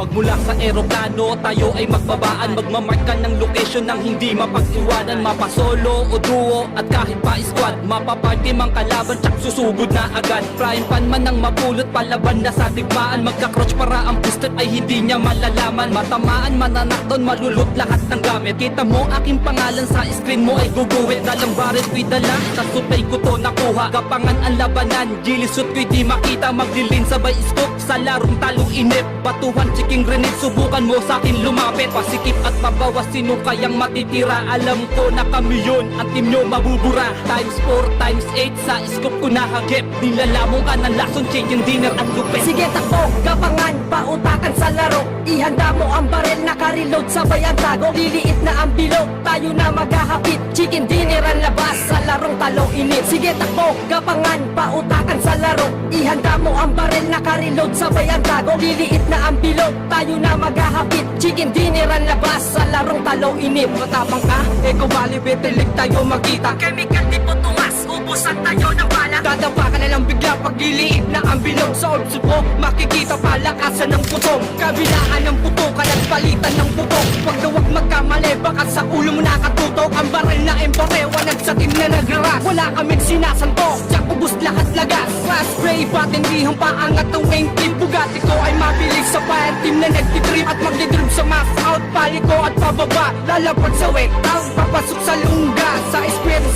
Magmula sa eroplano, tayo ay magbabaan. Magmamarka ng location ng hindi mapag-iwanan. Mapasolo o duo at kahit pa squad, mapaparty mang kalaban, tsak susugod na agad. Frying pan man ang mapulot, palaban na sa digmaan. Magka-crouch para ang booster ay hindi niya malalaman. Matamaan, mananakton, malulot lahat ng gamit. Kita mo aking pangalan sa screen mo ay guguwit. Dalang barit ko'y dala, sa supay ko to nakuha. Kapangan ang labanan, gilisot ko'y di makita. Maglilin sabay scoop sa larong talong inip. Batuhan, chiking grenade, subukan mo sa akin lumapit. Pasikip at pabawas, sino kayang matitira? Alam ko na kami yun, ang team nyo mabubura. Times 4, times 8, sa scoop ko nahagip. Nilalamong ka ng lason, chicken dinner at lupit. Sige takbo, gapangan, pautakan sa laro. Ihanda mo ang baril, naka-reload, sabay ang tago. Liliit na ang bilog, tayo na maghahapit. Chicken dinner ang labas, sa larong talong init. Sige takbo, gapangan, pautakan sa laro. Ihanda mo ang baril, naka-reload, sabay ang tago. Liliit na ang bilog, tayo na maghahapit. Chicken dinner ang labas, sa larong talong init. Matapang ka, ikaw bali, betilig tayo magkita. Chemical di po tuwas, ubusan tayo ng bala. Dadapa ka na lang bigla pag iliit na ang bilog. Sa orbs mo, makikita palakasan ng putong. Kabilaan ng putukan at palitan ng putok. Huwag na huwag magkamali, baka sa ulo mo nakatutok. Ang baril na embarewa, nagsatim na nagras. Wala kaming sinasanto, tsak ubus lahat lagas. Crash spray, batindihang paangat ng wing tip. Bugatti ko ay mabilis sa fire team na nagtitrip. At magdidrip sa mass out, pali ko at pababa. Lalapag sa wet out, papasok sa lungga. Sa experience